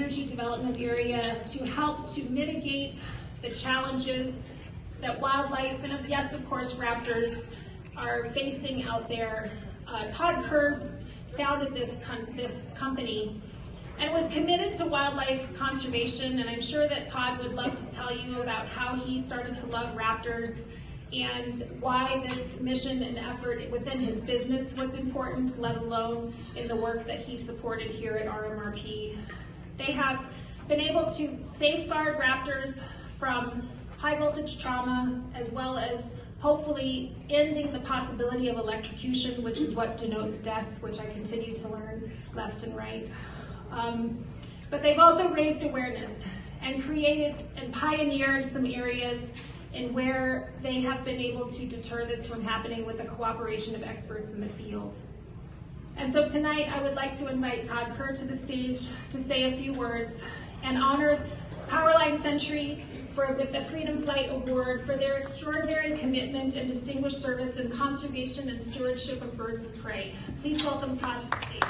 energy development area to help to mitigate the challenges that wildlife and yes, of course, raptors are facing out there. Todd Kerr founded this company and was committed to wildlife conservation, and I'm sure that Todd would love to tell you about how he started to love raptors and why this mission and effort within his business was important, let alone in the work that he supported here at RMRP. They have been able to safeguard raptors from high voltage trauma, as well as hopefully ending the possibility of electrocution, which is what denotes death, which I continue to learn left and right. But they've also raised awareness and created and pioneered some areas in where they have been able to deter this from happening with the cooperation of experts in the field. And so tonight I would like to invite Todd Kerr to the stage to say a few words and honor Powerline Sentry with the Freedom Flight Award for their extraordinary commitment and distinguished service in conservation and stewardship of birds of prey. Please welcome Todd to the stage.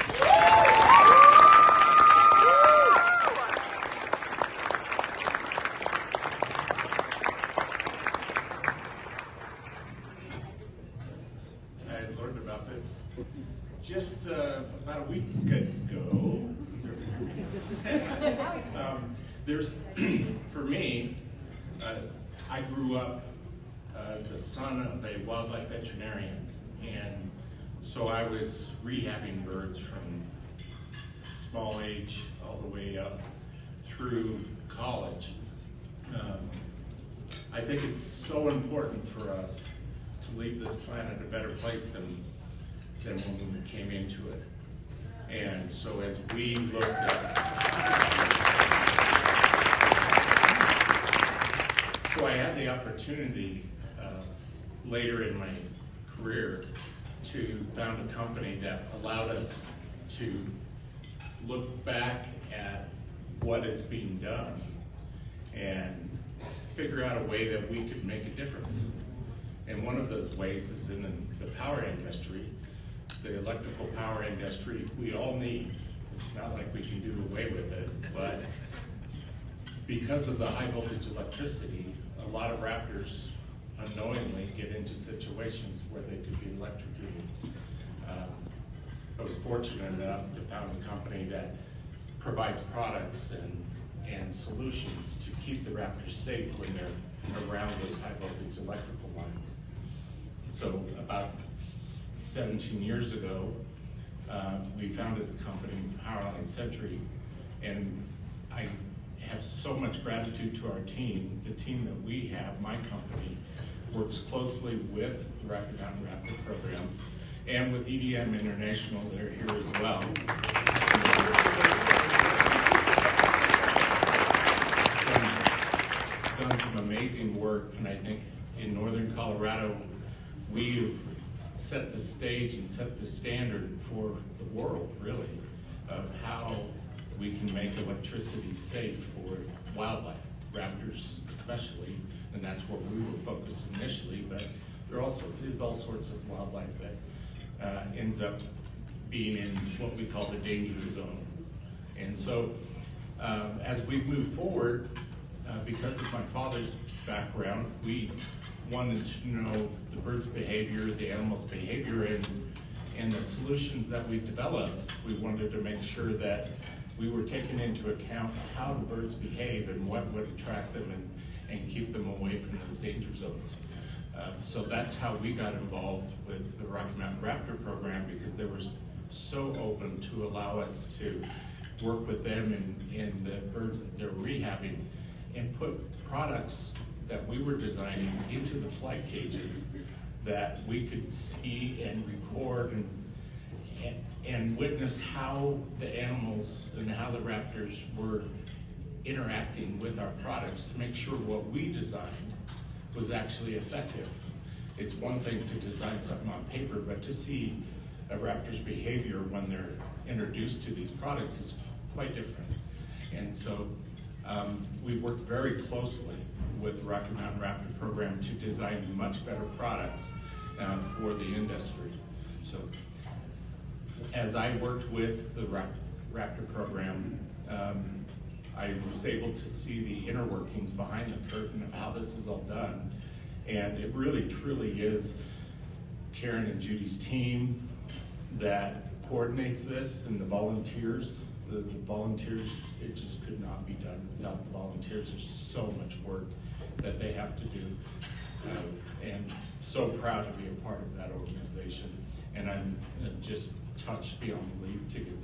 I learned about this just about a week ago. For me, I grew up as the son of a wildlife veterinarian, and so I was rehabbing birds from small age all the way up through college. I think it's so important for us to leave this planet a better place than when we came into it. And so as we looked at So I had the opportunity later in my career to found a company that allowed us to look back at what is being done and figure out a way that we could make a difference. And one of those ways is in the power industry, the electrical power industry. We all need. It's not like we can do away with it, but because of the high voltage electricity, a lot of raptors unknowingly get into situations where they could be electrocuted. I was fortunate enough to found a company that provides products and solutions to keep the raptors safe when they're around those high voltage electrical lines. So about 17 years ago, we founded the company Powerline Sentry, and I have so much gratitude to our team. The team that we have, my company, works closely with the Rocky Mountain Raptor program and with EDM International. They're here as well. Done some amazing work, and I think in northern Colorado, we've set the stage and set the standard for the world, really, of how we can make electricity safe for wildlife, raptors especially, and that's where we were focused initially, but there also is all sorts of wildlife that ends up being in what we call the danger zone. And so as we move forward, because of my father's background, we wanted to know the bird's behavior, the animal's behavior, and the solutions that we developed. We wanted to make sure that we were taking into account how the birds behave and what would attract them and keep them away from those danger zones. So that's how we got involved with the Rocky Mountain Raptor program, because they were so open to allow us to work with them and the birds that they're rehabbing and put products that we were designing into the flight cages that we could see and record and witness how the animals and how the raptors were interacting with our products to make sure what we designed was actually effective. It's one thing to design something on paper, but to see a raptor's behavior when they're introduced to these products is quite different. And so we worked very closely with the Rocky Mountain Raptor program to design much better products for the industry. So as I worked with the Raptor program, I was able to see the inner workings behind the curtain of how this is all done. And it really, truly is Karen and Judy's team that coordinates this, and the volunteers. The volunteers, it just could not be done without the volunteers. There's so much work that they have to do. And so proud to be a part of that organization. And I'm just touched beyond belief to get